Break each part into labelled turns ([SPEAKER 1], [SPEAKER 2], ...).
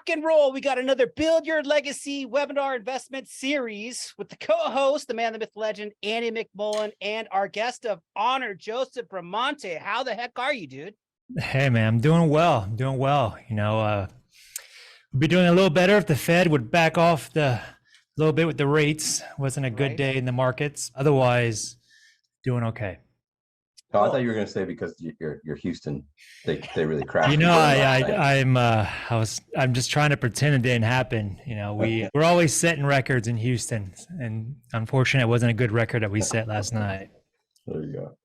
[SPEAKER 1] rock and roll. We got another Build Your Legacy webinar investment series with the co-host, the man, the myth, legend, Andy McMullen, and our guest of honor, Joseph Bramante. How the heck are you, dude?
[SPEAKER 2] Hey, man, I'm doing well. I'm doing well. We'd be doing a little better if the Fed would back off a little bit with the rates. Wasn't a good day in the markets. Otherwise, doing okay.
[SPEAKER 3] Oh, I thought you were going to say because you're Houston, they really crashed.
[SPEAKER 2] I'm just trying to pretend it didn't happen. We're always setting records in Houston, and unfortunately, it wasn't a good record that we set last night.
[SPEAKER 3] There you go.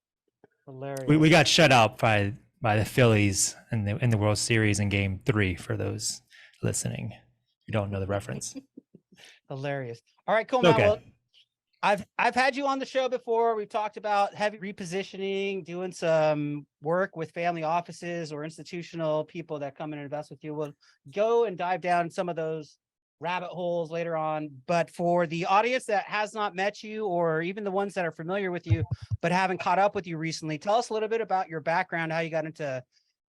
[SPEAKER 1] Hilarious.
[SPEAKER 2] We got shut out by the Phillies in the World Series in Game 3. For those listening, you don't know the reference.
[SPEAKER 1] Hilarious. All right, cool, man.
[SPEAKER 2] Okay.
[SPEAKER 1] Well, I've had you on the show before. We've talked about heavy repositioning, doing some work with family offices or institutional people that come in and invest with you. We'll go and dive down some of those rabbit holes later on. But for the audience that has not met you, or even the ones that are familiar with you but haven't caught up with you recently, tell us a little bit about your background, how you got into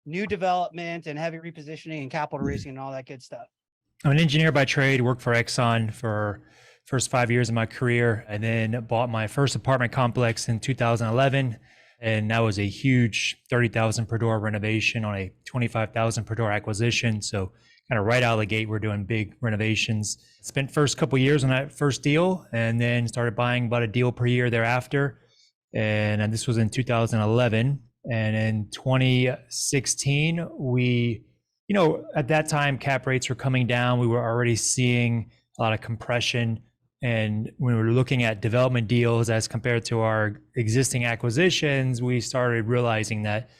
[SPEAKER 1] new development and heavy repositioning and capital raising and all that good stuff.
[SPEAKER 2] I'm an engineer by trade, worked for Exxon for first 5 years of my career, and then bought my first apartment complex in 2011. And that was a huge 30,000 per door renovation on a 25,000 per door acquisition. So kind of right out of the gate, we're doing big renovations. Spent first couple of years on that first deal, and then started buying about a deal per year thereafter. And this was in 2011. And in 2016, at that time, cap rates were coming down. We were already seeing a lot of compression. And when we were looking at development deals as compared to our existing acquisitions, we started realizing that,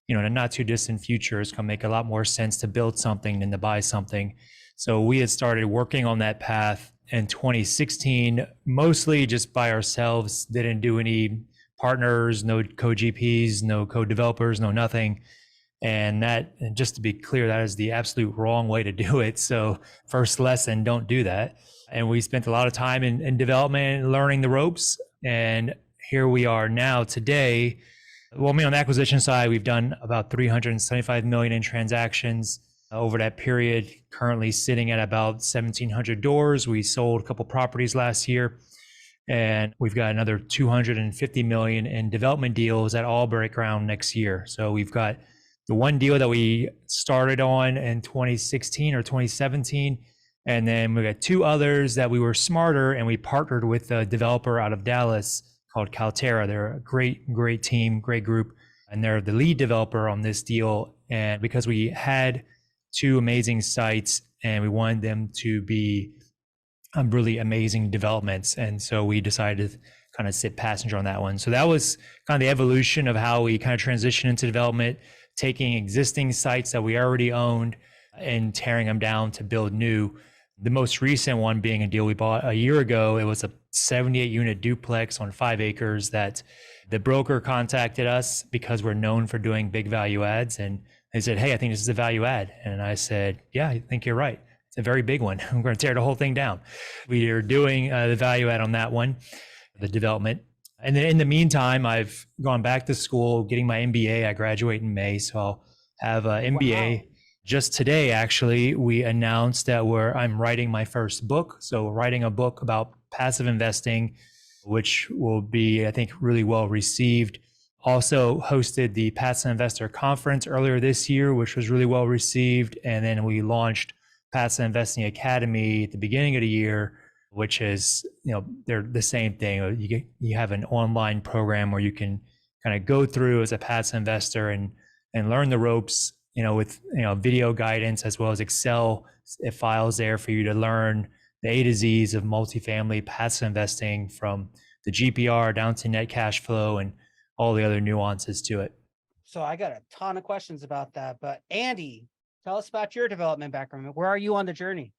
[SPEAKER 2] in a not too distant future, it's going to make a lot more sense to build something than to buy something. So we had started working on that path in 2016, mostly just by ourselves, didn't do any partners, no co-GPs, no co-developers, no nothing. And just to be clear, that is the absolute wrong way to do it. So first lesson, don't do that. And we spent a lot of time in development and learning the ropes. And here we are now today. Well, on the acquisition side, we've done about 375 million in transactions over that period, currently sitting at about 1,700 doors. We sold a couple properties last year, and we've got another 250 million in development deals that all break ground next year. So we've got the one deal that we started on in 2016 or 2017. And then we got two others that we were smarter and we partnered with a developer out of Dallas called Calterra. They're a great team, great group. And they're the lead developer on this deal. And because we had two amazing sites and we wanted them to be really amazing developments. And so we decided to kind of sit passenger on that one. So that was kind of the evolution of how we kind of transitioned into development, taking existing sites that we already owned and tearing them down to build new. The most recent one being a deal we bought a year ago. It was a 78 unit duplex on 5 acres that the broker contacted us because we're known for doing big value adds. And they said, "Hey, I think this is a value add." And I said, "Yeah, I think you're right. It's a very big one. I'm going to tear the whole thing down." We are doing the value add on that one, the development. And then in the meantime, I've gone back to school, getting my MBA. I graduate in May, so I'll have an MBA. Wow. Just today, actually, we announced that I'm writing my first book. So writing a book about passive investing, which will be, I think, really well received. Also hosted the Passive Investor Conference earlier this year, which was really well received. And then we launched Passive Investing Academy at the beginning of the year, which is, they're the same thing. You have an online program where you can kind of go through as a passive investor and learn the ropes, with video guidance as well as Excel files there for you to learn the A to Z's of multifamily passive investing, from the GPR down to net cash flow and all the other nuances to it.
[SPEAKER 1] So I got a ton of questions about that, but Andy, tell us about your development background. Where are you on the journey?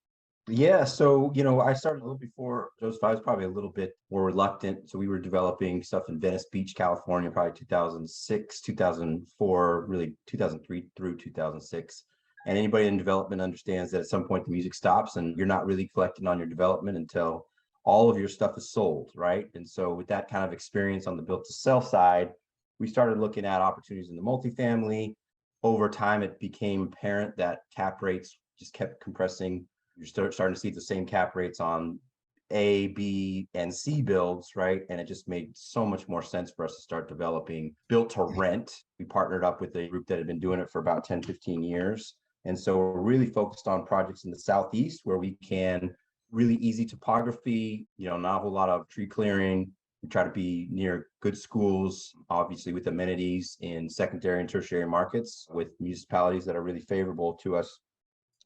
[SPEAKER 3] Yeah, so I started a little before Joseph. I was probably a little bit more reluctant. So we were developing stuff in Venice Beach, California, probably 2006, 2004, really 2003 through 2006. And anybody in development understands that at some point the music stops and you're not really collecting on your development until all of your stuff is sold, right? And so with that kind of experience on the built to sell side, we started looking at opportunities in the multifamily. Over time, it became apparent that cap rates just kept compressing. You're starting to see the same cap rates on A, B, and C builds, right? And it just made so much more sense for us to start developing built to rent. We partnered up with a group that had been doing it for about 10, 15 years. And so we're really focused on projects in the Southeast where we can really easy topography, not a whole lot of tree clearing. We try to be near good schools, obviously with amenities in secondary and tertiary markets with municipalities that are really favorable to us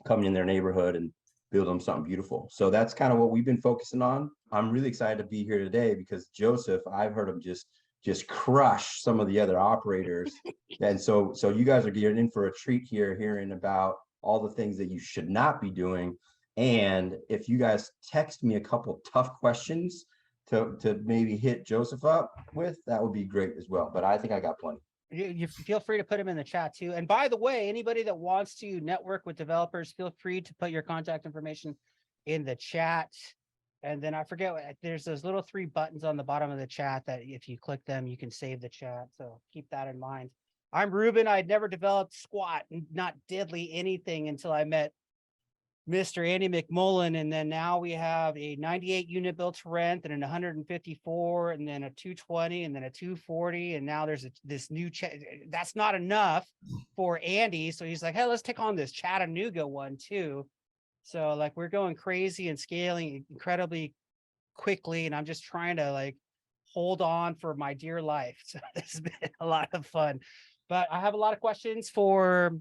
[SPEAKER 3] coming in their neighborhood and build them something beautiful. So that's kind of what we've been focusing on. I'm really excited to be here today because Joseph, I've heard him just crush some of the other operators. And so you guys are getting in for a treat here, hearing about all the things that you should not be doing. And if you guys text me a couple tough questions to maybe hit Joseph up with, that would be great as well. But I think I got plenty.
[SPEAKER 1] You feel free to put them in the chat too. And by the way, anybody that wants to network with developers, feel free to put your contact information in the chat. And then I forget, there's those little 3 buttons on the bottom of the chat that if you click them, you can save the chat. So keep that in mind. I'm Ruben. I'd never developed squat, not diddly anything until I met Mr. Andy McMullen. And then now we have a 98 unit built to rent and an 154 and then a 220 and then a 240. And now there's this new that's not enough for Andy. So he's like, hey, let's take on this Chattanooga one too. So like we're going crazy and scaling incredibly quickly. And I'm just trying to like hold on for my dear life. So this has been a lot of fun, but I have a lot of questions for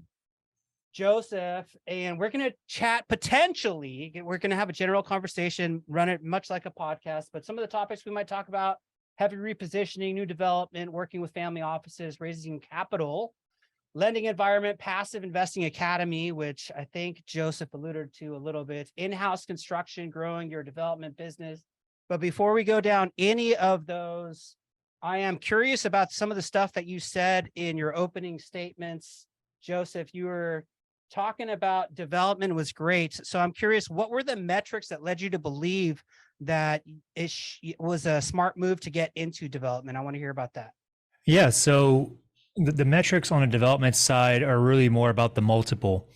[SPEAKER 1] Joseph, and we're going to chat potentially. We're going to have a general conversation, run it much like a podcast, but some of the topics we might talk about: heavy repositioning, new development, working with family offices, raising capital, lending environment, passive investing academy, which I think Joseph alluded to a little bit, in-house construction, growing your development business. But before we go down any of those, I am curious about some of the stuff that you said in your opening statements. Joseph, you were talking about development was great. So I'm curious, what were the metrics that led you to believe that it was a smart move to get into development? I want to hear about that.
[SPEAKER 2] Yeah, so the metrics on the development side are really more about the multiple.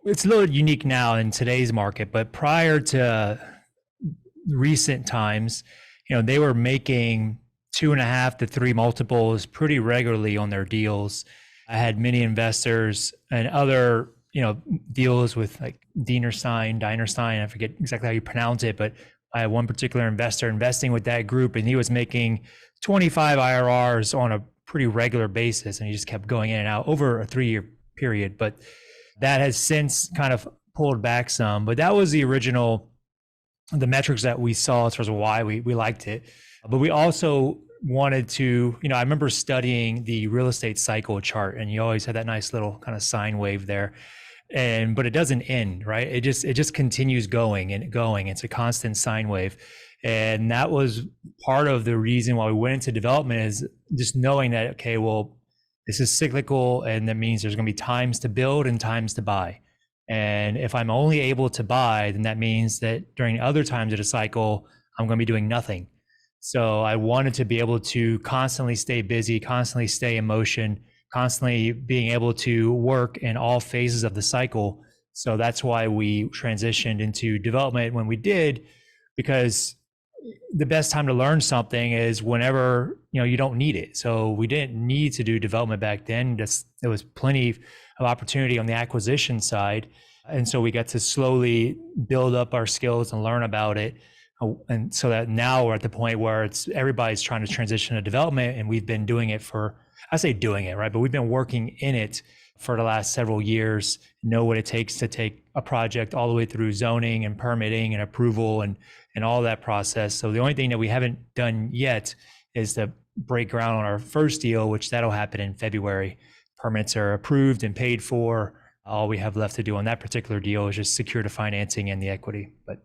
[SPEAKER 2] It's a little unique now in today's market, but prior to recent times, they were making 2.5 to 3 multiples pretty regularly on their deals. I had many investors and other deals with like Dinerstein, I forget exactly how you pronounce it, but I had one particular investor investing with that group, and he was making 25 IRRs on a pretty regular basis, and he just kept going in and out over a 3-year period. But that has since kind of pulled back some. But that was the metrics that we saw as far as why we liked it. But we also wanted to, I remember studying the real estate cycle chart, and you always had that nice little kind of sine wave there. But it doesn't end, right? It just continues going and going. It's a constant sine wave. And that was part of the reason why we went into development, is just knowing that, okay, well, this is cyclical, and that means there's going to be times to build and times to buy. And if I'm only able to buy, then that means that during other times of the cycle, I'm going to be doing nothing. So I wanted to be able to constantly stay busy, constantly stay in motion, constantly being able to work in all phases of the cycle. So that's why we transitioned into development when we did, because the best time to learn something is whenever you don't need it. So we didn't need to do development back then. There was plenty of opportunity on the acquisition side, and so we got to slowly build up our skills and learn about it. And so that now we're at the point where everybody's trying to transition to development, and we've been doing it for, I say doing it, right? But we've been working in it for the last several years, know what it takes to take a project all the way through zoning and permitting and approval and all that process. So the only thing that we haven't done yet is to break ground on our first deal, which that'll happen in February. Permits are approved and paid for. All we have left to do on that particular deal is just secure the financing and the equity. But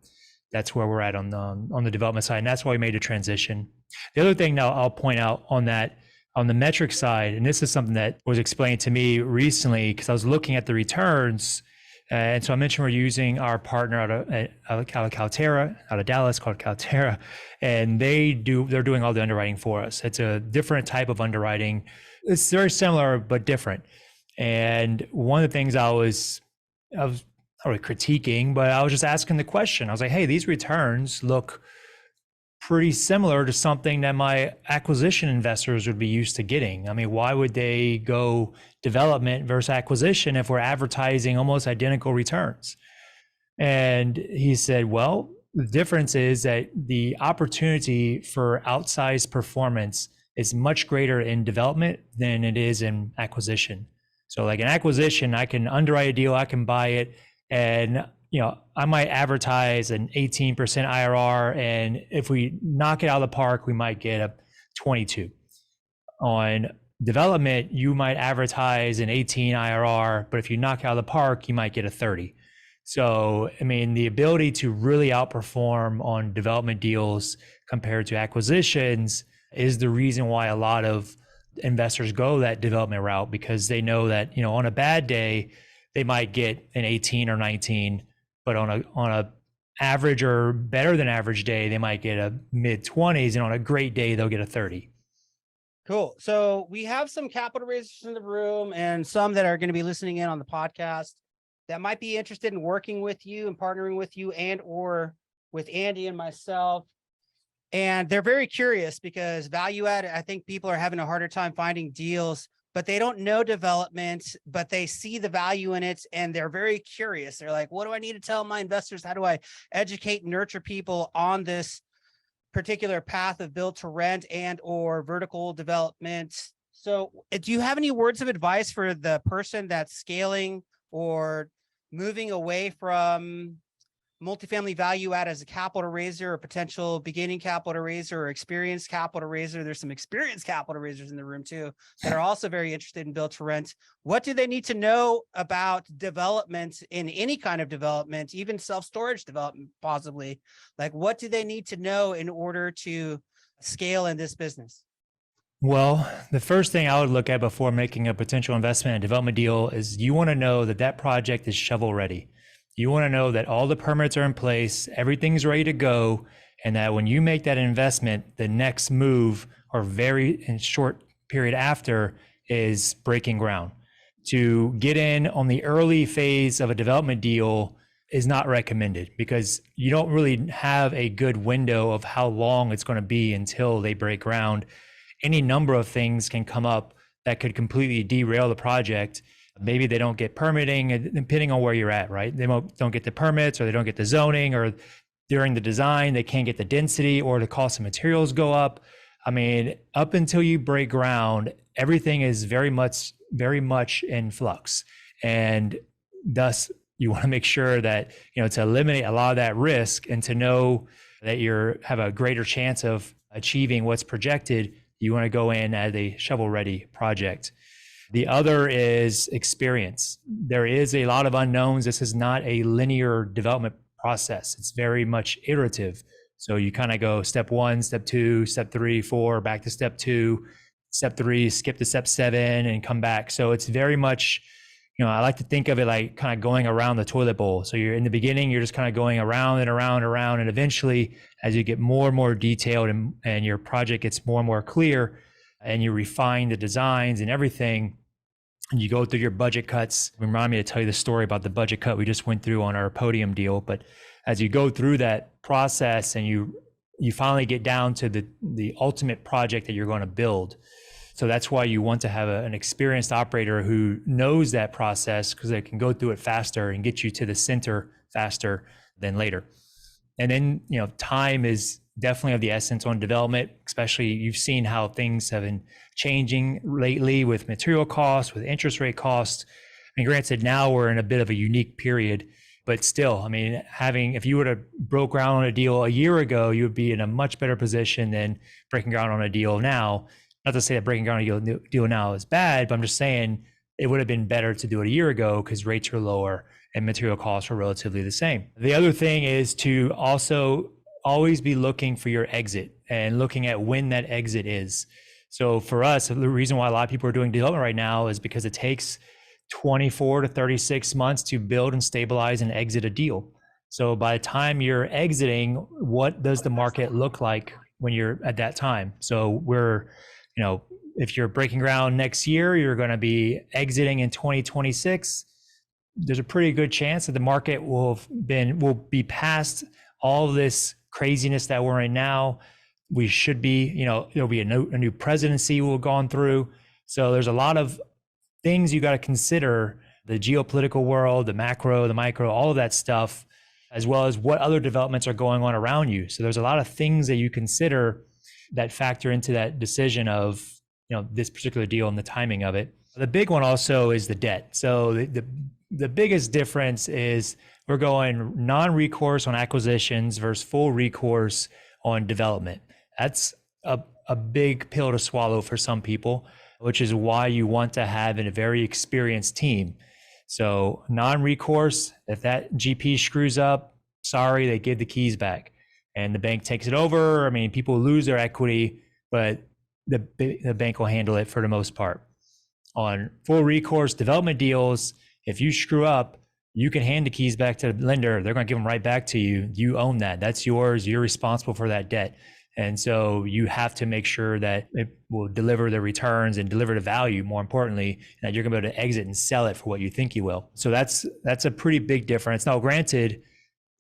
[SPEAKER 2] that's where we're at on the development side, and that's why we made a transition. The other thing now I'll point out on the metric side, and this is something that was explained to me recently because I was looking at the returns, and so I mentioned we're using our partner out of Calterra, out of Dallas, called Calterra, and they're doing all the underwriting for us. It's a different type of underwriting. It's very similar but different. And one of the things I was not really critiquing, but I was just asking the question. I was like, hey, these returns look pretty similar to something that my acquisition investors would be used to getting. I mean, why would they go development versus acquisition if we're advertising almost identical returns? And he said, well, the difference is that the opportunity for outsized performance is much greater in development than it is in acquisition. So like an acquisition, I can underwrite a deal, I can buy it, and I might advertise an 18% IRR, and if we knock it out of the park, we might get a 22. On development, you might advertise an 18 IRR, but if you knock it out of the park, you might get a 30. So, I mean, the ability to really outperform on development deals compared to acquisitions is the reason why a lot of investors go that development route, because they know that, on a bad day, they might get an 18 or 19, but on a average or better than average day, they might get a mid 20s, and on a great day, they'll get a 30.
[SPEAKER 1] Cool. So we have some capital raisers in the room and some that are going to be listening in on the podcast that might be interested in working with you and partnering with you and or with Andy and myself. And they're very curious because value add, I think people are having a harder time finding deals, but they don't know development, but they see the value in it. And they're very curious. They're like, what do I need to tell my investors? How do I educate and nurture people on this particular path of build to rent and or vertical development? So do you have any words of advice for the person that's scaling or moving away from multifamily value add as a capital raiser or potential beginning capital raiser or experienced capital raiser? There's some experienced capital raisers in the room too that are also very interested in build to rent. What do they need to know about development in any kind of development, even self-storage development, possibly? Like, what do they need to know in order to scale in this business?
[SPEAKER 2] Well, the first thing I would look at before making a potential investment and development deal is you want to know that that project is shovel ready. You want to know that all the permits are in place, everything's ready to go, and that when you make that investment, the next move or very in short period after is breaking ground. To get in on the early phase of a development deal is not recommended because you don't really have a good window of how long it's going to be until they break ground. Any number of things can come up that could completely derail the project. Maybe they don't get permitting, depending on where you're at, right? They don't get the permits, or they don't get the zoning, or during the design, they can't get the density, or the cost of materials go up. I mean, up until you break ground, everything is very much in flux. And thus, you want to make sure that, to eliminate a lot of that risk and to know that have a greater chance of achieving what's projected, you want to go in as a shovel-ready project. The other is experience. There is a lot of unknowns. This is not a linear development process. It's very much iterative. So you kind of go step 1, step 2, step 3, 4, back to step 2, step 3, skip to step 7 and come back. So it's very much, I like to think of it like kind of going around the toilet bowl. So you're in the beginning, you're just kind of going around and around and around. And eventually, as you get more and more detailed and your project gets more and more clear and you refine the designs and everything, and you go through your budget cuts. Remind me to tell you the story about the budget cut we just went through on our podium deal. But as you go through that process and you finally get down to the ultimate project that you're going to build. So that's why you want to have an experienced operator who knows that process, because they can go through it faster and get you to the center faster than later. And then, time is definitely of the essence on development, especially you've seen how things have been changing lately with material costs, with interest rate costs. I mean, granted, now we're in a bit of a unique period, but still, I mean, if you would have broke ground on a deal a year ago, you would be in a much better position than breaking ground on a deal now. Not to say that breaking ground on a deal now is bad, but I'm just saying it would have been better to do it a year ago because rates are lower and material costs are relatively the same. The other thing is to also always be looking for your exit and looking at when that exit is. So for us, the reason why a lot of people are doing development right now is because it takes 24 to 36 months to build and stabilize and exit a deal. So by the time you're exiting, what does the market look like when you're at that time? So if you're breaking ground next year, you're going to be exiting in 2026. there's a pretty good chance that the market will be past all this craziness that we're in now. We should be, there'll be a new presidency we've gone through. So there's a lot of things you got to consider: the geopolitical world, the macro, the micro, all of that stuff, as well as what other developments are going on around you. So there's a lot of things that you consider that factor into that decision of, this particular deal and the timing of it. The big one also is the debt. So the biggest difference is we're going non-recourse on acquisitions versus full recourse on development. That's a big pill to swallow for some people, which is why you want to have a very experienced team. So non-recourse, if that GP screws up, sorry, they give the keys back and the bank takes it over. I mean, people lose their equity, but the bank will handle it for the most part. On full recourse development deals, if you screw up, you can hand the keys back to the lender. They're going to give them right back to you. You own that. That's yours. You're responsible for that debt. And so you have to make sure that it will deliver the returns and deliver the value, more importantly, that you're going to be able to exit and sell it for what you think you will. So that's a pretty big difference. Now, granted,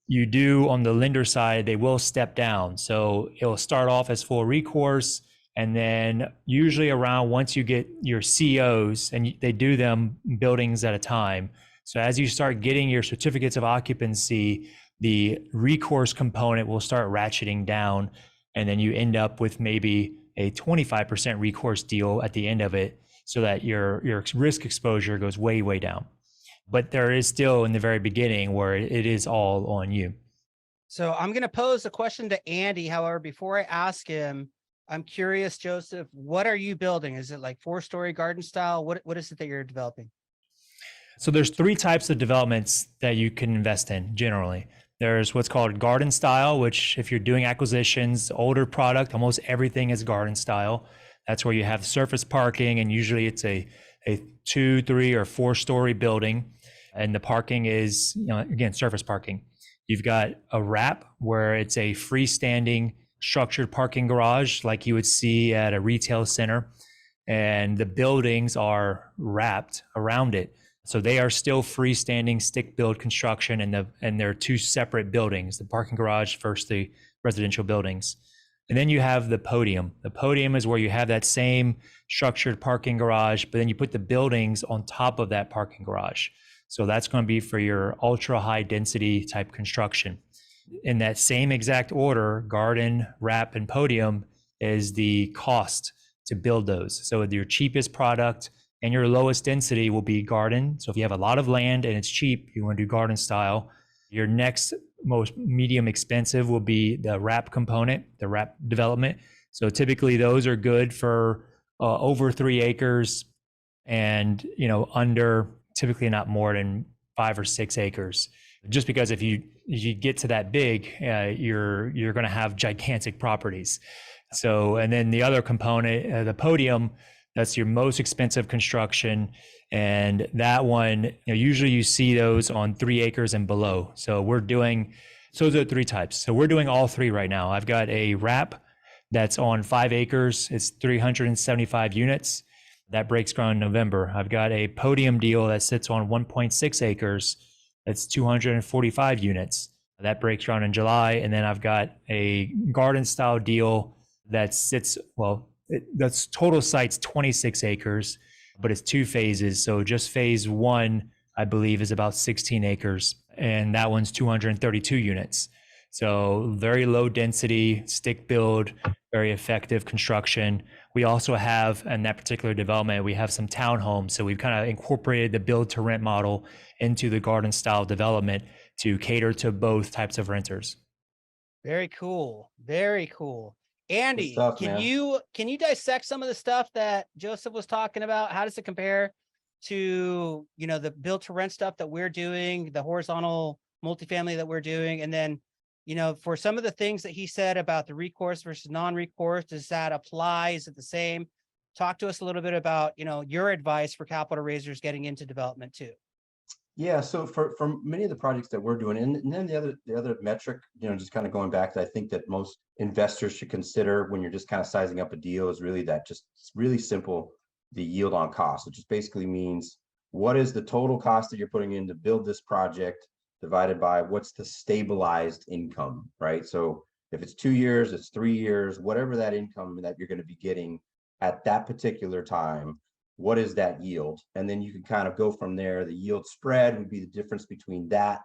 [SPEAKER 2] you do on the lender side, they will step down. So it'll start off as full recourse. And then usually around once you get your COs, and they do them buildings at a time. So as you start getting your certificates of occupancy, the recourse component will start ratcheting down. And then you end up with maybe a 25% recourse deal at the end of it, so that your risk exposure goes way, way down. But there is still in the very beginning where it is all on you.
[SPEAKER 1] So I'm going to pose a question to Andy. However, before I ask him, I'm curious, Joseph, what are you building? Is it like 4-story garden style? What is it that you're developing?
[SPEAKER 2] So there's 3 types of developments that you can invest in generally. There's what's called garden style, which if you're doing acquisitions, older product, almost everything is garden style. That's where you have surface parking, and usually it's a 2, 3, or 4-story building. And the parking is, again, surface parking. You've got a wrap where it's a freestanding structured parking garage like you would see at a retail center. And the buildings are wrapped around it. So they are still freestanding stick build construction, and they're 2 separate buildings, the parking garage versus the residential buildings. And then you have the podium. The podium is where you have that same structured parking garage, but then you put the buildings on top of that parking garage. So that's going to be for your ultra high density type construction. In that same exact order, garden, wrap, and podium is the cost to build those. So your cheapest product and your lowest density will be garden. So if you have a lot of land and it's cheap, you want to do garden style. Your next most medium expensive will be the wrap component, the wrap development. So typically those are good for over 3 acres and, under, typically not more than 5 or 6 acres. Just because if you get to that big, you're going to have gigantic properties. So, and then the other component, the podium, that's your most expensive construction. And that one, usually you see those on 3 acres and below. So those are 3 types. So we're doing all 3 right now. I've got a wrap that's on 5 acres. It's 375 units. That breaks ground in November. I've got a podium deal that sits on 1.6 acres. That's 245 units. That breaks ground in July. And then I've got a garden style deal that sits, that's total site's 26 acres, but it's 2 phases. So just phase 1, I believe, is about 16 acres. And that one's 232 units. So very low density, stick build, very effective construction. We also have, in that particular development, we have some townhomes. So we've kind of incorporated the build to rent model into the garden style development to cater to both types of renters.
[SPEAKER 1] Very cool. Very cool. Andy,
[SPEAKER 3] stuff,
[SPEAKER 1] can
[SPEAKER 3] man.
[SPEAKER 1] you dissect some of the stuff that Joseph was talking about? How does it compare to, the build to rent stuff that we're doing, the horizontal multifamily that we're doing? And then, for some of the things that he said about the recourse versus non-recourse, does that apply? Is it the same? Talk to us a little bit about, your advice for capital raisers getting into development too.
[SPEAKER 3] Yeah, so for many of the projects that we're doing, and then the other metric, just kind of going back that I think that most investors should consider when you're just kind of sizing up a deal is really that, just it's really simple, the yield on cost. It just basically means what is the total cost that you're putting in to build this project divided by what's the stabilized income, right? So if it's 2 years, it's 3 years, whatever that income that you're going to be getting at that particular time, what is that yield? And then you can kind of go from there. The yield spread would be the difference between that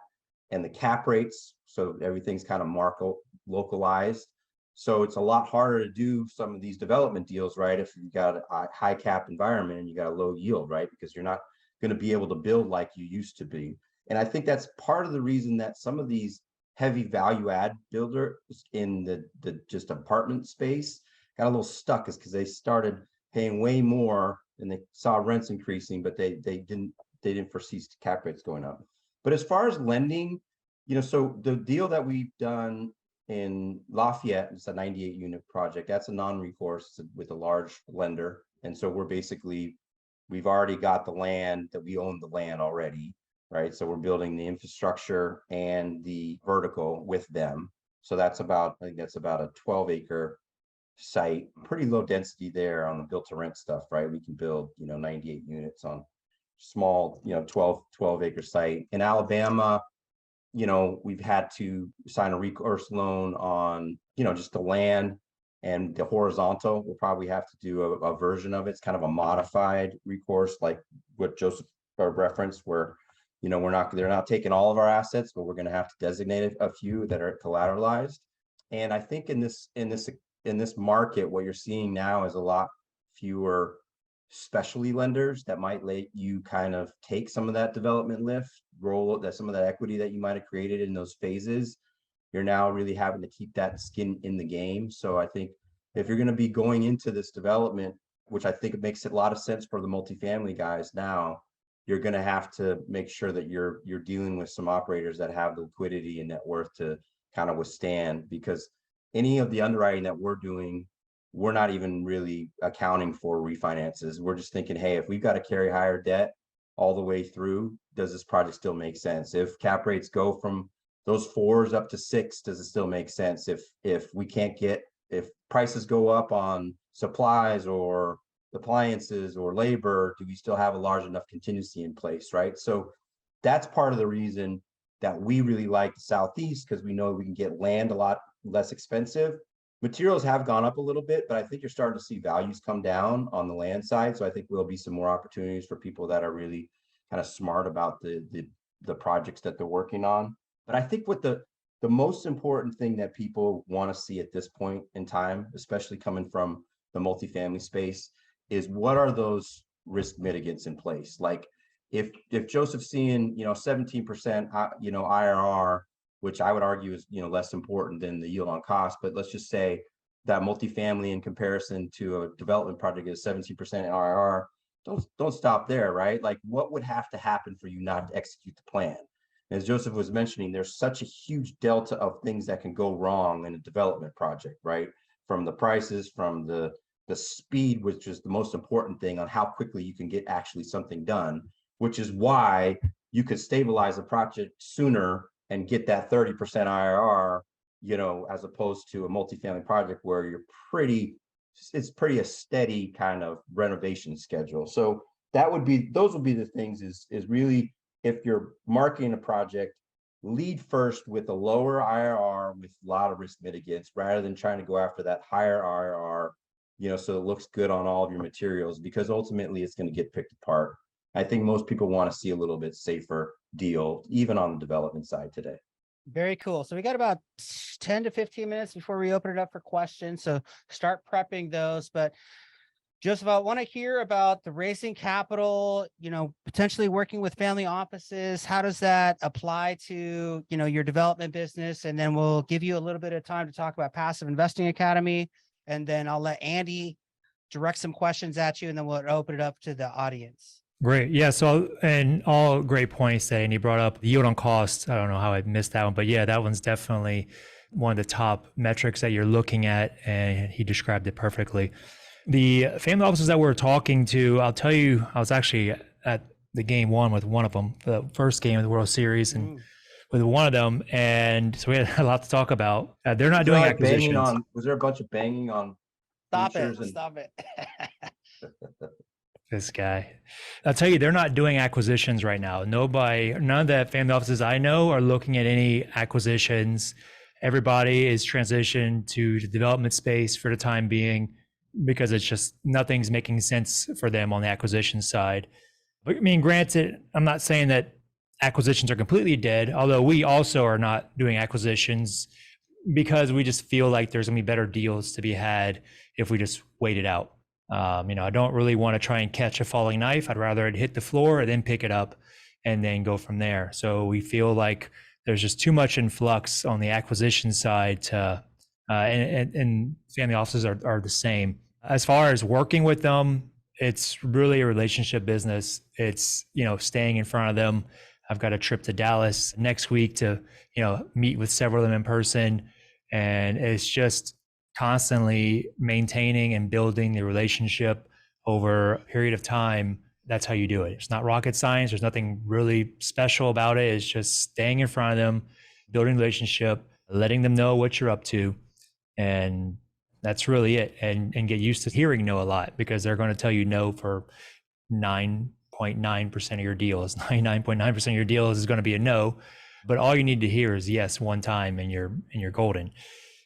[SPEAKER 3] and the cap rates. So everything's kind of localized. So it's a lot harder to do some of these development deals, right? If you've got a high cap environment and you got a low yield, right? Because you're not going to be able to build like you used to be. And I think that's part of the reason that some of these heavy value add builders in the just apartment space got a little stuck, is because they started paying way more and they saw rents increasing, but they didn't foresee cap rates going up. But as far as lending, so the deal that we've done in Lafayette, it's a 98 unit project. That's a non-recourse with a large lender. And so we've already got the land, that we own the land already, right? So we're building the infrastructure and the vertical with them. So I think that's about a 12-acre site, pretty low density there on the built to rent stuff, right? We can build, 98 units on small, 12-acre site. In Alabama, we've had to sign a recourse loan on, just the land and the horizontal. We'll probably have to do a version of it. It's kind of a modified recourse, like what Joseph referenced, where, they're not taking all of our assets, but we're going to have to designate a few that are collateralized. And I think in this market, what you're seeing now is a lot fewer specialty lenders that might let you kind of take some of that development lift, roll that some of that equity that you might have created in those phases. You're now really having to keep that skin in the game. So I think if you're going to be going into this development, which I think it makes a lot of sense for the multifamily guys now, you're going to have to make sure that you're dealing with some operators that have the liquidity and net worth to kind of withstand, because any of the underwriting that we're doing, we're not even really accounting for refinances. We're just thinking, hey, if we've got to carry higher debt all the way through, does this project still make sense? If cap rates go from those 4s up to 6, does it still make sense? If prices go up on supplies or appliances or labor, do we still have a large enough contingency in place, right? So that's part of the reason that we really like the Southeast, because we know we can get land a lot less expensive. Materials have gone up a little bit, but I think you're starting to see values come down on the land side. So I think there'll be some more opportunities for people that are really kind of smart about the projects that they're working on. But I think what the most important thing that people want to see at this point in time, especially coming from the multifamily space, is what are those risk mitigants in place? Like if Joseph's seeing, 17%, IRR, which I would argue is, less important than the yield on cost, but let's just say that multifamily in comparison to a development project is 17% IRR. Don't stop there, right? Like, what would have to happen for you not to execute the plan? As Joseph was mentioning, there's such a huge delta of things that can go wrong in a development project, right? From the prices, from the speed, which is the most important thing on how quickly you can get actually something done, which is why you could stabilize a project sooner and get that 30% IRR, as opposed to a multifamily project where it's pretty a steady kind of renovation schedule. So those would be the things is really, if you're marketing a project, lead first with a lower IRR with a lot of risk mitigants, rather than trying to go after that higher IRR, so it looks good on all of your materials, because ultimately it's going to get picked apart. I think most people want to see a little bit safer deal, even on the development side today.
[SPEAKER 1] Very cool. So we got about 10 to 15 minutes before we open it up for questions. So start prepping those. But Joseph, I want to hear about the raising capital, potentially working with family offices. How does that apply to, your development business? And then we'll give you a little bit of time to talk about Passive Investing Academy. And then I'll let Andy direct some questions at you, and then we'll open it up to the audience.
[SPEAKER 2] Great. Yeah. So, and all great points that Andy brought up. The yield on cost, I don't know how I missed that one, but yeah, that one's definitely one of the top metrics that you're looking at, and he described it perfectly. The family offices that we're talking to, I'll tell you, I was actually at the game one with one of them, the first game of the World Series, and with one of them, and so we had a lot to talk about. They're not doing acquisitions.
[SPEAKER 3] Was there a bunch of banging on?
[SPEAKER 1] Stop it!
[SPEAKER 3] And...
[SPEAKER 1] Stop it!
[SPEAKER 2] This guy. I'll tell you, they're not doing acquisitions right now. None of the family offices I know are looking at any acquisitions. Everybody is transitioned to the development space for the time being because it's just nothing's making sense for them on the acquisition side. But I mean, granted, I'm not saying that acquisitions are completely dead, although we also are not doing acquisitions because we just feel like there's going to be better deals to be had if we just wait it out. I don't really want to try and catch a falling knife. I'd rather it hit the floor and then pick it up and then go from there. So we feel like there's just too much influx on the acquisition side to, and family offices are the same. As far as working with them, it's really a relationship business. It's, staying in front of them. I've got a trip to Dallas next week to, meet with several of them in person. And it's just constantly maintaining and building the relationship over a period of time. That's how you do it. It's not rocket science. There's nothing really special about it. It's just staying in front of them, building a relationship, letting them know what you're up to. And that's really it. And get used to hearing no a lot because they're going to tell you no for 9.9% of your deals. 99.9% of your deals is going to be a no. But all you need to hear is yes one time and you're golden.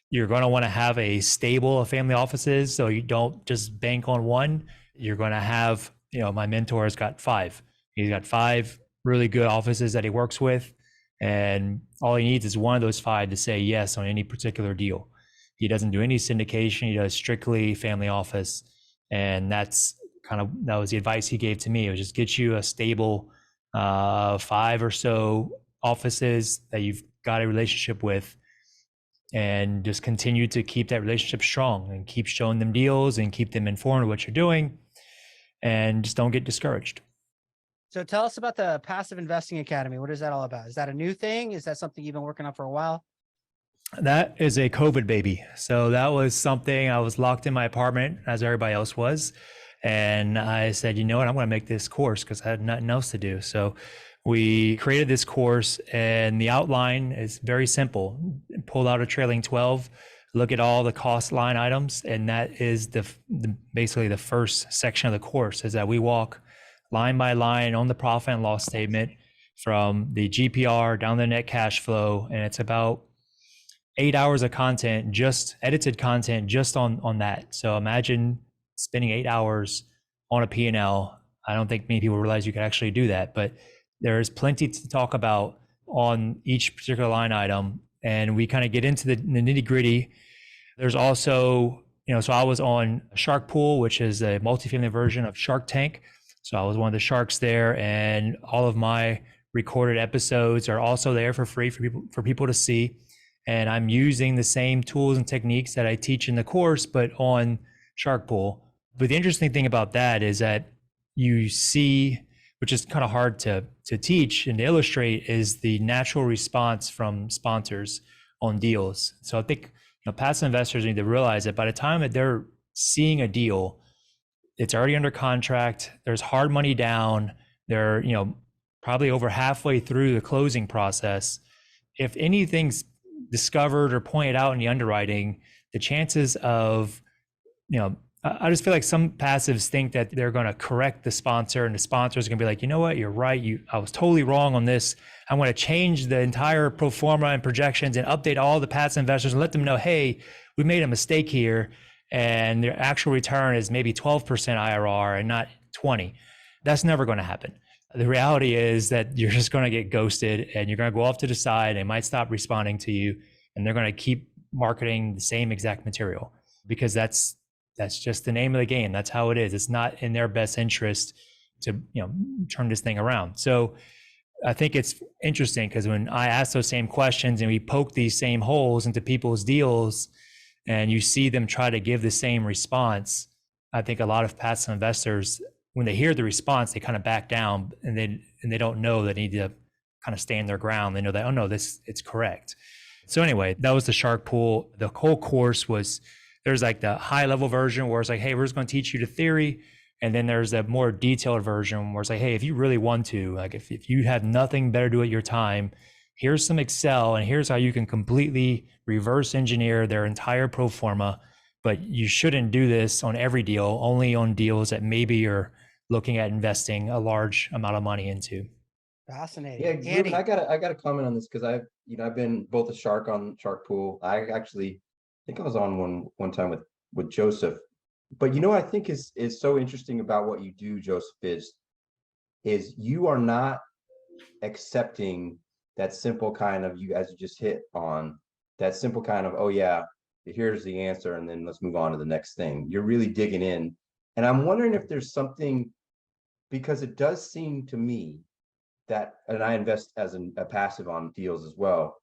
[SPEAKER 2] You're going to want to have a stable of family offices so you don't just bank on one. You're going to have, my mentor has got 5. He's got 5 really good offices that he works with. And all he needs is one of those 5 to say yes on any particular deal. He doesn't do any syndication. He does strictly family office. And that was the advice he gave to me. It was just get you a stable 5 or so offices that you've got a relationship with and just continue to keep that relationship strong and keep showing them deals and keep them informed of what you're doing and just don't get discouraged.
[SPEAKER 1] So tell us about the Passive Investing Academy. What is that all about? Is that a new thing? Is that something you've been working on for a while?
[SPEAKER 2] That is a COVID baby. So that was something I was locked in my apartment as everybody else was. And I said, you know what, I'm going to make this course because I had nothing else to do. So we created this course and the outline is very simple. Pull out a trailing 12, look at all the cost line items. And that is basically the first section of the course is that we walk line by line on the profit and loss statement from the GPR down the net cash flow. And it's about 8 hours of content, just edited content just on that. So imagine spending 8 hours on a P&L. I don't think many people realize you could actually do that, but there's plenty to talk about on each particular line item. And we kind of get into the nitty gritty. There's also, so I was on Shark Pool, which is a multifamily version of Shark Tank. So I was one of the sharks there, and all of my recorded episodes are also there for free for people to see. And I'm using the same tools and techniques that I teach in the course, but on Shark Pool. But the interesting thing about that is that you see, which is kind of hard to teach and to illustrate, is the natural response from sponsors on deals. So I think passive investors need to realize that by the time that they're seeing a deal, it's already under contract, there's hard money down, they're probably over halfway through the closing process. If anything's discovered or pointed out in the underwriting, the chances of, I just feel like some passives think that they're going to correct the sponsor and the sponsor is going to be like, you know what, you're right. I was totally wrong on this. I'm going to change the entire pro forma and projections and update all the passive investors and let them know, hey, we made a mistake here. And their actual return is maybe 12% IRR and not 20. That's never going to happen. The reality is that you're just going to get ghosted and you're going to go off to the side. They might stop responding to you and they're going to keep marketing the same exact material because that's just the name of the game. That's how it is. It's not in their best interest to, turn this thing around. So I think it's interesting because when I ask those same questions and we poke these same holes into people's deals and you see them try to give the same response, I think a lot of passive investors, when they hear the response, they kind of back down and they don't know they need to kind of stand their ground. They know that, oh no, it's correct. So anyway, that was the Shark Pool. The whole course was, there's like the high level version where it's like, hey, we're just going to teach you the theory. And then there's a more detailed version where it's like, hey, if you really want to, like if you have nothing better to do at your time, here's some Excel and here's how you can completely reverse engineer their entire pro forma. But you shouldn't do this on every deal, only on deals that maybe are looking at investing a large amount of money into.
[SPEAKER 1] Fascinating.
[SPEAKER 3] Yeah,
[SPEAKER 1] Andy,
[SPEAKER 3] Ruben, I gotta comment on this because I've been both a shark on Shark Pool. I actually think I was on one time with Joseph. But I think is so interesting about what you do, Joseph, is you are not accepting that simple kind of, you as you just hit on, that simple kind of, oh yeah, here's the answer, and then let's move on to the next thing. You're really digging in. And I'm wondering if there's something, because it does seem to me that, and I invest as a passive on deals as well.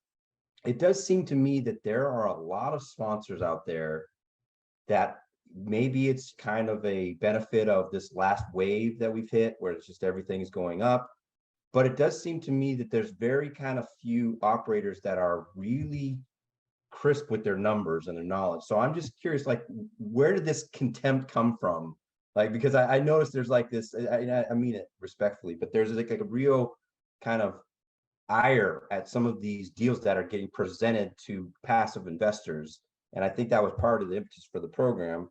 [SPEAKER 3] It does seem to me that there are a lot of sponsors out there that maybe it's kind of a benefit of this last wave that we've hit, where it's just everything is going up. But it does seem to me that there's very kind of few operators that are really crisp with their numbers and their knowledge. So I'm just curious, like, where did this contempt come from? Like, because I noticed there's like this, I mean it respectfully, but there's like a real kind of ire at some of these deals that are getting presented to passive investors. And I think that was part of the impetus for the program.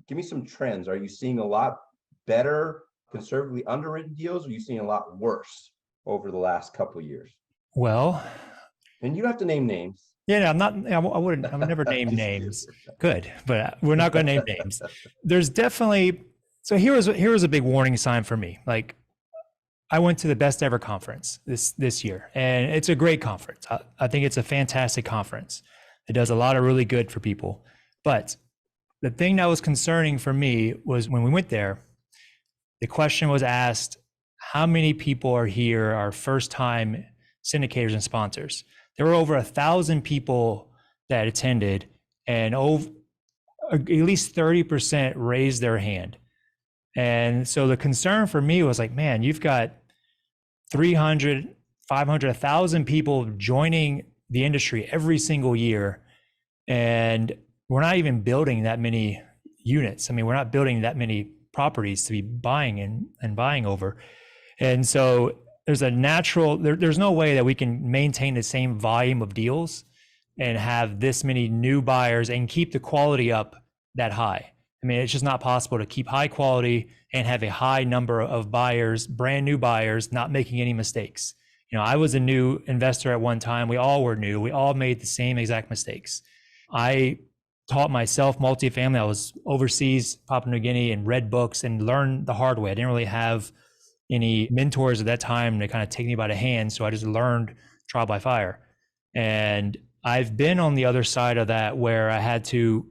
[SPEAKER 3] Give me some trends. Are you seeing a lot better conservatively underwritten deals, or are you seeing a lot worse over the last couple of years?
[SPEAKER 2] Well,
[SPEAKER 3] And you don't have to name names.
[SPEAKER 2] yeah, I'm not, I would never name names. Good, but we're not going to name names. There's definitely, so here was a big warning sign for me. Like, I went to the best ever conference this year, and it's a great conference. I think it's a fantastic conference. It does a lot of really good for people. But the thing that was concerning for me was when we went there, the question was asked, how many people are here are first time syndicators and sponsors? There were over 1,000 people that attended, and at least 30% raised their hand. And so the concern for me was like, man, you've got 300, 500, 1,000 people joining the industry every single year. And we're not even building that many units. I mean, we're not building that many properties to be buying and buying over. And so there's a natural, there's no way that we can maintain the same volume of deals and have this many new buyers and keep the quality up that high. I mean, it's just not possible to keep high quality and have a high number of buyers, brand new buyers, not making any mistakes. I was a new investor at one time. We all were new. We all made the same exact mistakes. I taught myself multifamily. I was overseas, Papua New Guinea, and read books and learned the hard way. I didn't really have any mentors at that time to kind of take me by the hand. So I just learned trial by fire. And I've been on the other side of that, where I had to,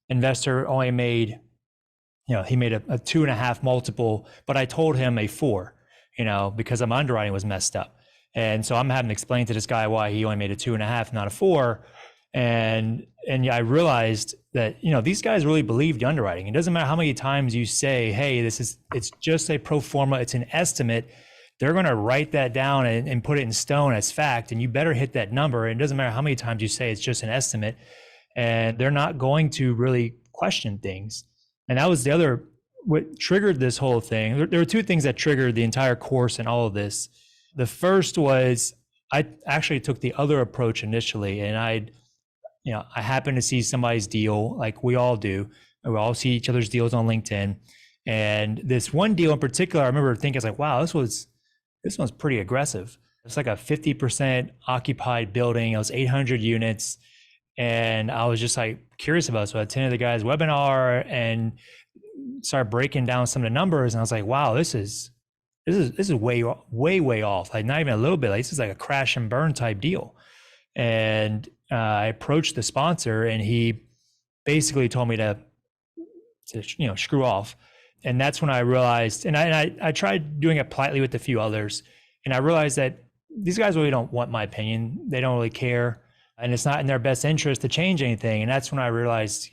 [SPEAKER 2] investor only made, he made a 2.5 multiple, but I told him a 4, because my underwriting was messed up. And so I'm having to explain to this guy why he only made a 2.5, not a 4. And I realized that, these guys really believe the underwriting. It doesn't matter how many times you say, hey, it's just a pro forma, it's an estimate. They're going to write that down and put it in stone as fact. And you better hit that number. And it doesn't matter how many times you say it's just an estimate. And they're not going to really question things. And that was what triggered this whole thing. There were 2 things that triggered the entire course and all of this. The first was, I actually took the other approach initially, and I happened to see somebody's deal, like we all do. We all see each other's deals on LinkedIn. And this one deal in particular, I remember thinking, I was like, wow, this one's pretty aggressive. It's like a 50% occupied building. It was 800 units. And I was just like curious about it. So I attended the guy's webinar and started breaking down some of the numbers. And I was like, wow, this is way off. Like, not even a little bit. Like, this is like a crash and burn type deal. And I approached the sponsor, and he basically told me to screw off. And that's when I realized, and I tried doing it politely with a few others, and I realized that these guys really don't want my opinion. They don't really care. And it's not in their best interest to change anything. And that's when I realized,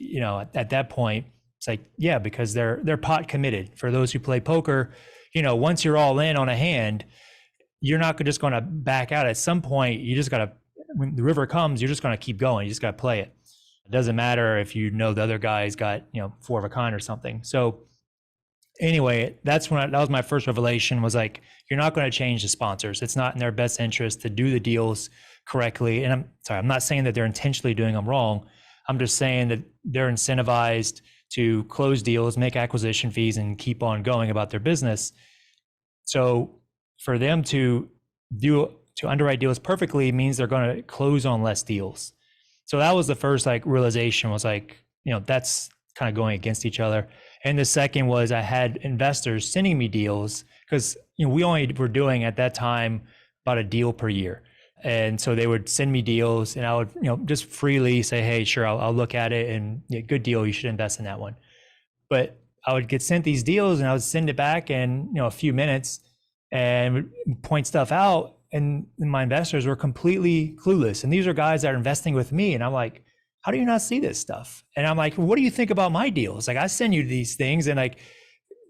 [SPEAKER 2] at that point, it's like, yeah, because they're pot committed. For those who play poker, once you're all in on a hand, you're not just going to back out. At some point, you just got to, when the river comes, you're just going to keep going. You just got to play it. It doesn't matter if the other guy's got, 4 of a kind or something. So anyway, that was my first revelation, was like, you're not going to change the sponsors. It's not in their best interest to do the deals correctly. And I'm not saying that they're intentionally doing them wrong. I'm just saying that they're incentivized to close deals, make acquisition fees, and keep on going about their business. So for them to underwrite deals perfectly means they're going to close on less deals. So that was the first like realization, was like, that's kind of going against each other. And the second was, I had investors sending me deals, because we only were doing at that time about a deal per year. And so they would send me deals, and I would, just freely say, hey, sure, I'll look at it, and good deal, you should invest in that one. But I would get sent these deals, and I would send it back in, a few minutes, and point stuff out. And my investors were completely clueless. And these are guys that are investing with me. And I'm like, how do you not see this stuff? And I'm like, what do you think about my deals? Like, I send you these things, and like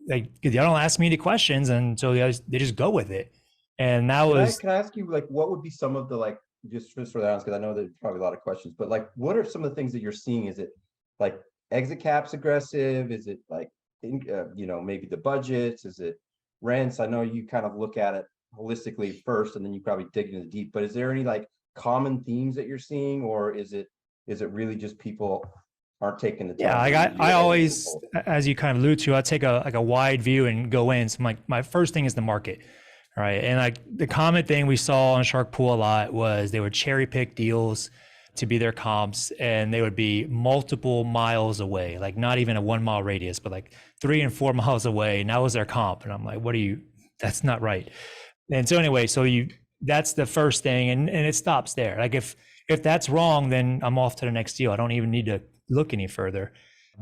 [SPEAKER 2] they don't ask me any questions. And so they just go with it. And that
[SPEAKER 3] Can I ask you, like, what would be some of the, like, just for that, because I know there's probably a lot of questions, but like, what are some of the things that you're seeing? Is it like exit caps aggressive? Is it like, maybe the budgets? Is it rents? I know you kind of look at it holistically first, and then you probably dig into the deep, but is there any like common themes that you're seeing, or is it really just people aren't taking the time?
[SPEAKER 2] Yeah, I always, as you kind of allude to, I take a wide view and go in. So my first thing is the market. All right. And like the common thing we saw on Shark Pool a lot was they would cherry pick deals to be their comps, and they would be multiple miles away, like not even a 1 mile radius, but like 3 and 4 miles away. And that was their comp. And I'm like, that's not right. And so anyway, that's the first thing. And it stops there. Like if that's wrong, then I'm off to the next deal. I don't even need to look any further.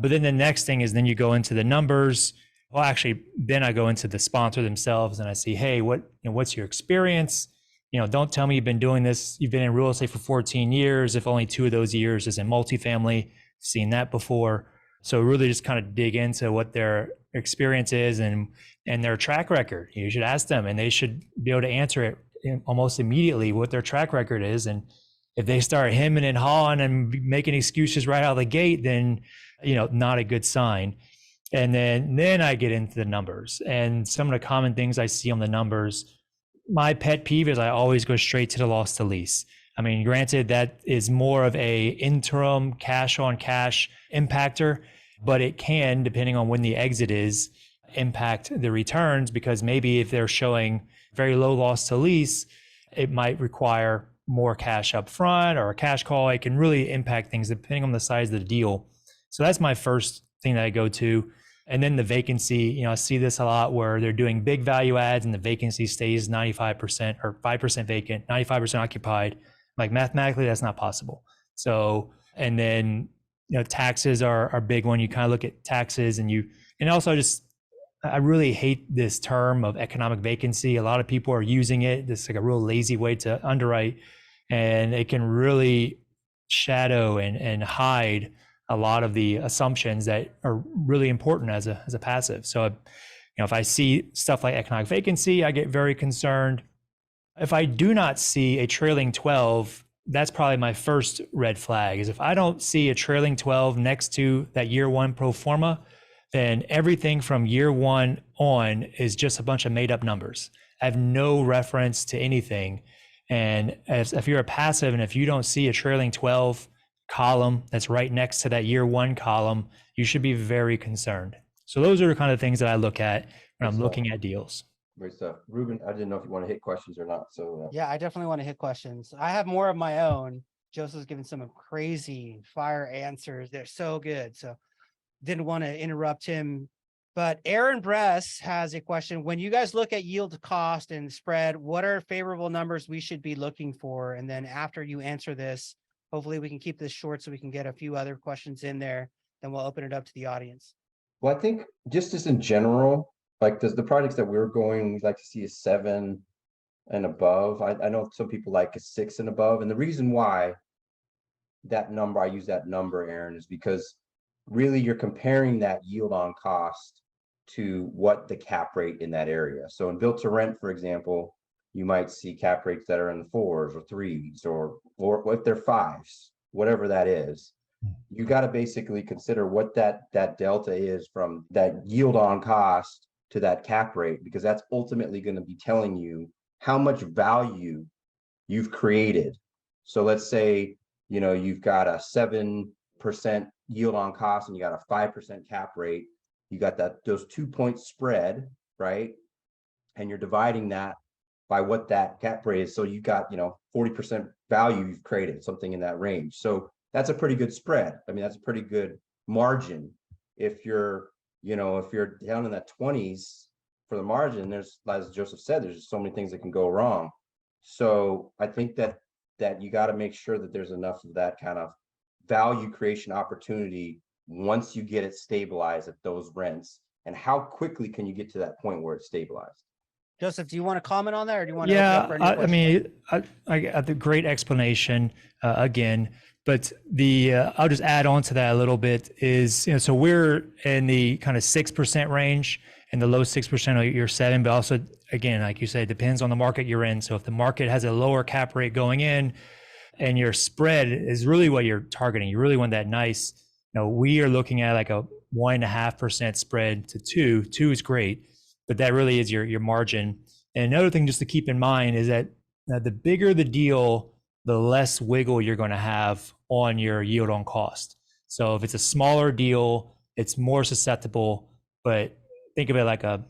[SPEAKER 2] But then the next thing is, then you go into the numbers. Well, actually, then I go into the sponsor themselves, and I see, hey, what's your experience? Don't tell me you've been doing this. You've been in real estate for 14 years. If only 2 of those years is in multifamily, seen that before. So really just kind of dig into what their experience is and their track record. You should ask them, and they should be able to answer it almost immediately, what their track record is. And if they start hemming and hawing and making excuses right out of the gate, then, not a good sign. And then I get into the numbers, and some of the common things I see on the numbers. My pet peeve is I always go straight to the loss to lease. I mean, granted, that is more of a interim cash on cash impactor, but it can, depending on when the exit is, impact the returns, because maybe if they're showing very low loss to lease, it might require more cash up front or a cash call. It can really impact things depending on the size of the deal. So that's my first thing that I go to. And then the vacancy, I see this a lot where they're doing big value adds and the vacancy stays 95% or 5% vacant, 95% occupied. Like, mathematically, that's not possible. So, and then, taxes are a big one. You kind of look at taxes, and also I really hate this term of economic vacancy. A lot of people are using it. This is like a real lazy way to underwrite, and it can really shadow and hide a lot of the assumptions that are really important as a passive. So, if I see stuff like economic vacancy, I get very concerned. If I do not see a trailing 12, that's probably my first red flag. Is if I don't see a trailing 12 next to that year one pro forma, then everything from year one on is just a bunch of made up numbers. I have no reference to anything. And if you're a passive, and if you don't see a trailing 12 column that's right next to that year one column, you should be very concerned. So those are the kind of things that I look at when I'm looking at deals.
[SPEAKER 3] Great stuff. Ruben, I didn't know if you want to hit questions or not. So
[SPEAKER 1] yeah, I definitely want to hit questions. I have more of my own. Joseph's given some crazy fire answers. They're so good. So didn't want to interrupt him. But Aaron Bress has a question. When you guys look at yield to cost and spread, what are favorable numbers we should be looking for? And then after you answer this, hopefully we can keep this short so we can get a few other questions in there. Then we'll open it up to the audience.
[SPEAKER 3] Well, I think just as in general, like the projects that we're going, we'd like to see a 7 and above. I know some people like a 6 and above. And the reason why I use that number, Aaron, is because really you're comparing that yield on cost to what the cap rate in that area. So in built to rent, for example, you might see cap rates that are in the 4s or 3s or if they're 5s, whatever that is. You got to basically consider what that delta is from that yield on cost to that cap rate, because that's ultimately going to be telling you how much value you've created. So let's say, you've got a 7% yield on cost and you got a 5% cap rate, you got those 2 point spread, right? And you're dividing that by what that cap rate is. So you got, 40% value you've created, something in that range. So that's a pretty good spread. I mean, that's a pretty good margin. If you're, if you're down in that 20s for the margin, there's, as Joseph said, there's just so many things that can go wrong. So I think that you got to make sure that there's enough of that kind of value creation opportunity once you get it stabilized at those rents. And how quickly can you get to that point where it's stabilized?
[SPEAKER 1] Joseph, do you want to comment on that, or do you want to open up for any
[SPEAKER 2] I
[SPEAKER 1] questions?
[SPEAKER 2] mean, I got the great explanation again, but I'll just add on to that a little bit is, so we're in the kind of 6% range, in the low 6% of year 7, but also, again, like you said, it depends on the market you're in. So if the market has a lower cap rate going in and your spread is really what you're targeting, you really want that nice, we are looking at like a 1.5% spread to 2. 2 is great, but that really is your margin. And another thing just to keep in mind is that the bigger the deal, the less wiggle you're going to have on your yield on cost. So if it's a smaller deal, it's more susceptible, but think of it like a,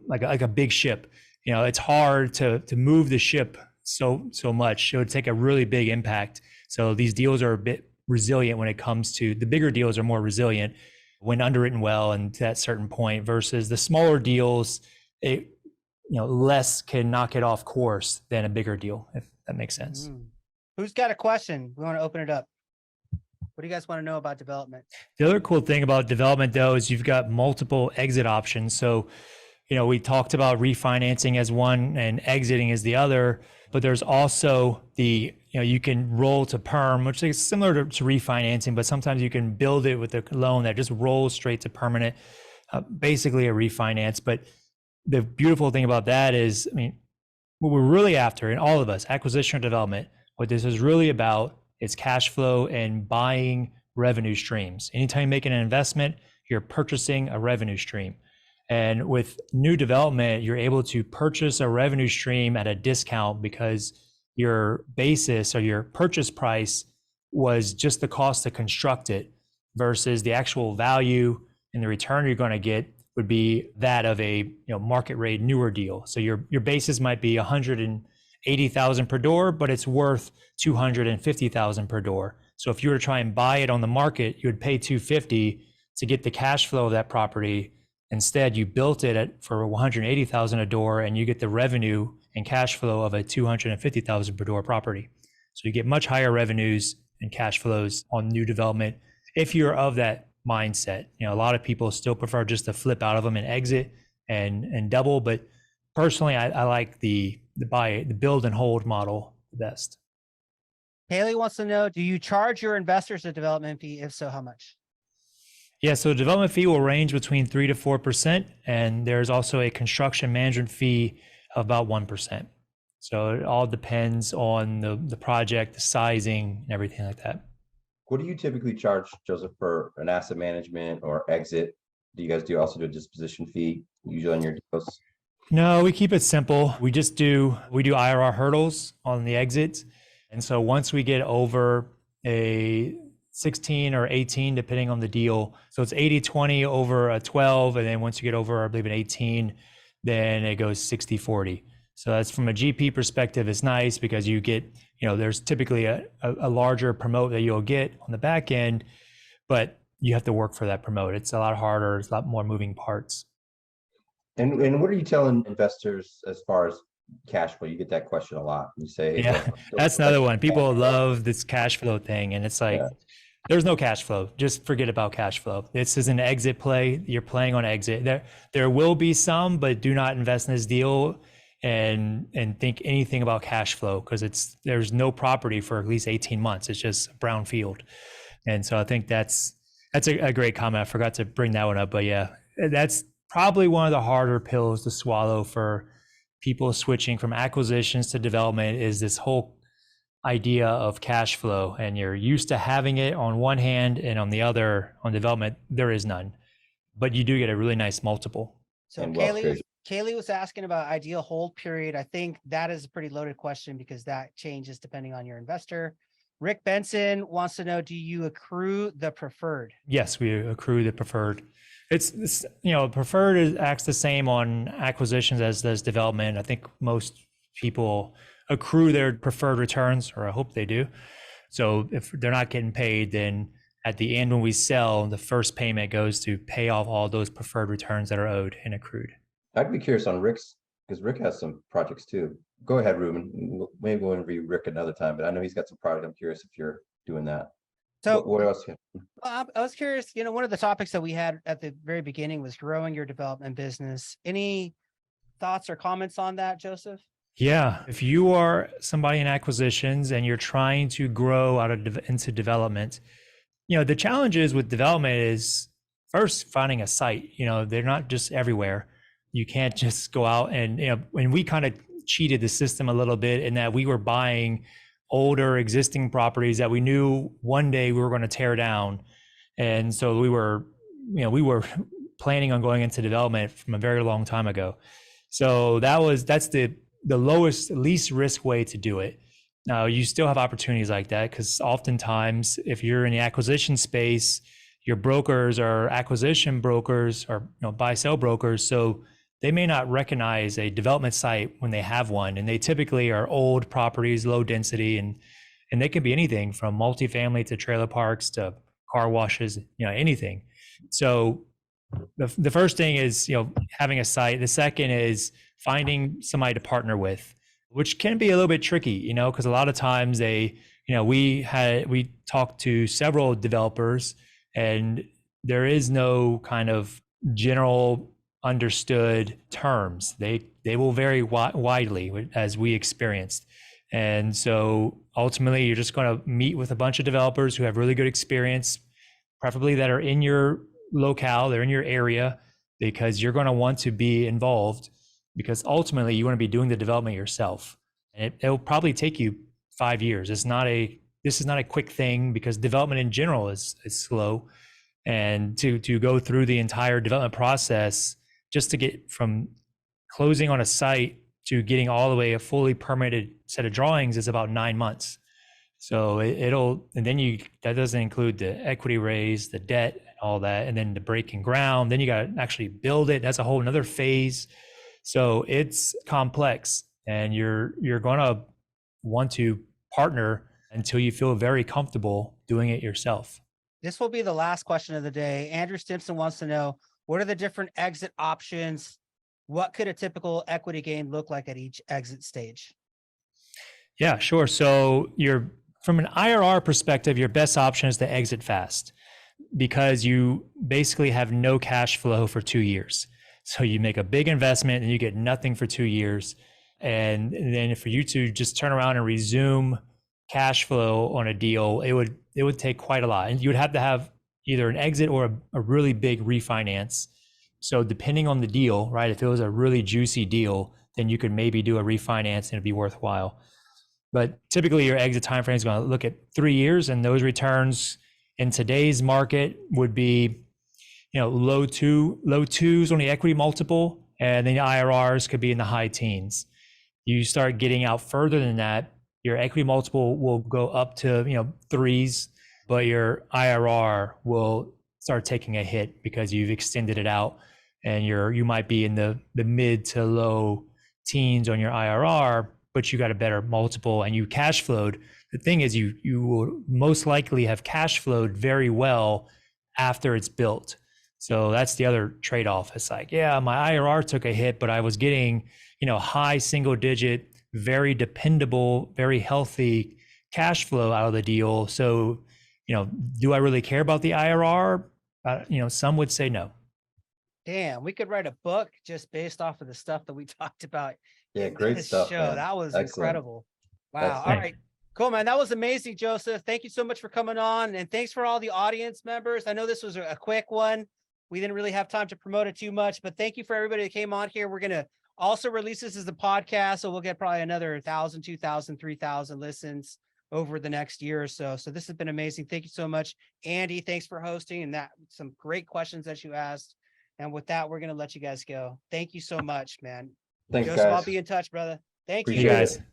[SPEAKER 2] like a big ship. It's hard to move the ship so much. It would take a really big impact. So these deals are a bit resilient when it comes to, the bigger deals are more resilient when underwritten well and to that certain point, versus the smaller deals, less can knock it off course than a bigger deal, if that makes sense.
[SPEAKER 1] Who's got a question? We want to open it up. What do you guys want to know about development?
[SPEAKER 2] The other cool thing about development, though, is you've got multiple exit options. So, we talked about refinancing as one and exiting as the other, but there's also you can roll to perm, which is similar to refinancing, but sometimes you can build it with a loan that just rolls straight to permanent, basically a refinance. But the beautiful thing about that is, what we're really after, in all of us, acquisition or development, what this is really about is cash flow and buying revenue streams. Anytime you make an investment, you're purchasing a revenue stream. And with new development, you're able to purchase a revenue stream at a discount because your basis or your purchase price was just the cost to construct it, versus the actual value and the return you're going to get would be that of a market rate newer deal. So your basis might be $180,000 per door, but it's worth $250,000 per door. So if you were to try and buy it on the market, you would pay $250 to get the cash flow of that property. Instead, you built it for $180,000 a door, and you get the revenue and cash flow of a $250,000 per door property. So you get much higher revenues and cash flows on new development if you're of that mindset. A lot of people still prefer just to flip out of them and exit and double, but personally, I like the build and hold model the best.
[SPEAKER 1] Haley wants to know, do you charge your investors a development fee? If so, how much?
[SPEAKER 2] Yeah, so the development fee will range between 3 to 4%, and there's also a construction management fee of about 1%. So it all depends on the project, the sizing, and everything like that.
[SPEAKER 3] What do you typically charge, Joseph, for an asset management or exit? Do you guys also do a disposition fee usually on your deals?
[SPEAKER 2] No, we keep it simple. We do IRR hurdles on the exits. And so once we get over a 16 or 18, depending on the deal. So it's 80-20 over a 12. And then once you get over, I believe, an 18, then it goes 60-40. So that's, from a GP perspective, it's nice because you get, there's typically a larger promote that you'll get on the back end, but you have to work for that promote. It's a lot harder. It's a lot more moving parts.
[SPEAKER 3] And what are you telling investors as far as cash flow? You get that question a lot. You say,
[SPEAKER 2] yeah, that's another one. People love this cash flow thing. And it's like, there's no cash flow. Just forget about cash flow. This is an exit play. You're playing on exit. There will be some, but do not invest in this deal and think anything about cash flow, because there's no property for at least 18 months. It's just a brown field. And so I think that's a great comment. I forgot to bring that one up, but yeah, that's probably one of the harder pills to swallow for people switching from acquisitions to development, is this whole idea of cash flow. And you're used to having it on one hand, and on the other, on development, there is none, but you do get a really nice multiple.
[SPEAKER 1] So Kaylee was asking about ideal hold period. I think that is a pretty loaded question because that changes depending on your investor. Rick Benson wants to know, do you accrue the preferred?
[SPEAKER 2] Yes, we accrue the preferred. It's preferred acts the same on acquisitions as does development. I think most people accrue their preferred returns, or I hope they do. So if they're not getting paid, then at the end when we sell, the first payment goes to pay off all those preferred returns that are owed and accrued.
[SPEAKER 3] I'd be curious on Rick's, because Rick has some projects too. Go ahead, Ruben. Maybe we'll interview Rick another time, but I know he's got some projects. I'm curious if you're doing that.
[SPEAKER 1] So
[SPEAKER 3] what else?
[SPEAKER 1] I was curious, one of the topics that we had at the very beginning was growing your development business. Any thoughts or comments on that, Joseph?
[SPEAKER 2] Yeah, if you are somebody in acquisitions and you're trying to grow into development, the challenges with development is first finding a site. They're not just everywhere. You can't just go out and we kind of cheated the system a little bit in that we were buying older existing properties that we knew one day we were going to tear down. And so we were planning on going into development from a very long time ago. So that's the least risk way to do it. Now you still have opportunities like that because oftentimes if you're in the acquisition space, your brokers are acquisition brokers or buy sell brokers. So they may not recognize a development site when they have one, and they typically are old properties, low density, and they can be anything from multifamily to trailer parks to car washes, anything. So the first thing is having a site. The second is finding somebody to partner with, which can be a little bit tricky, because a lot of times we talked to several developers, and there is no kind of general understood terms. They will vary widely as we experienced. And so ultimately you're just going to meet with a bunch of developers who have really good experience, preferably that are in your locale, they're in your area, because you're going to want to be involved, because ultimately you want to be doing the development yourself. And it'll probably take you 5 years. This is not a quick thing, because development in general is slow. And to go through the entire development process, just to get from closing on a site to getting all the way a fully permitted set of drawings is about 9 months. So that doesn't include the equity raise, the debt, all that, and then the breaking ground. Then you got to actually build it. That's a whole another phase. So it's complex, and you're going to want to partner until you feel very comfortable doing it yourself.
[SPEAKER 1] This will be the last question of the day. Andrew Stimson wants to know, what are the different exit options? What could a typical equity gain look like at each exit stage?
[SPEAKER 2] Yeah, sure. So from an IRR perspective, your best option is to exit fast, because you basically have no cash flow for 2 years. So you make a big investment and you get nothing for 2 years. And then for you to just turn around and resume cash flow on a deal, it would take quite a lot. And you would have to have either an exit or a really big refinance. So depending on the deal, right? If it was a really juicy deal, then you could maybe do a refinance and it'd be worthwhile. But typically your exit time frame is going to look at 3 years, and those returns in today's market would be, low twos on the equity multiple, and then the IRRs could be in the high teens. You start getting out further than that, your equity multiple will go up to, threes, but your IRR will start taking a hit because you've extended it out, and you might be in the mid to low teens on your IRR, but you got a better multiple and you cash flowed. The thing is, you will most likely have cash flowed very well after it's built. So that's the other trade-off. It's like, yeah, my IRR took a hit, but I was getting, high single digit, very dependable, very healthy cash flow out of the deal. So, do I really care about the IRR? Some would say no.
[SPEAKER 1] Damn, we could write a book just based off of the stuff that we talked about.
[SPEAKER 3] Yeah, great stuff, man.
[SPEAKER 1] That was
[SPEAKER 3] Excellent.
[SPEAKER 1] incredible. Wow.
[SPEAKER 3] Excellent.
[SPEAKER 1] All right. Cool, man. That was amazing, Joseph. Thank you so much for coming on. And thanks for all the audience members. I know this was a quick one. We didn't really have time to promote it too much, but thank you for everybody that came on here. We're going to also release this as a podcast. So we'll get probably another 1,000, 2,000, 3,000 listens over the next year or so. So this has been amazing. Thank you so much, Andy. Thanks for hosting, and some great questions that you asked. And with that, we're going to let you guys go. Thank you so much, man.
[SPEAKER 3] Thanks,
[SPEAKER 1] Joseph,
[SPEAKER 3] guys.
[SPEAKER 1] I'll be in touch, brother. Thank you.
[SPEAKER 3] Appreciate
[SPEAKER 2] guys.
[SPEAKER 3] it.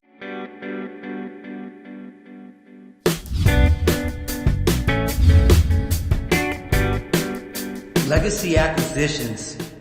[SPEAKER 4] Legacy Acquisitions.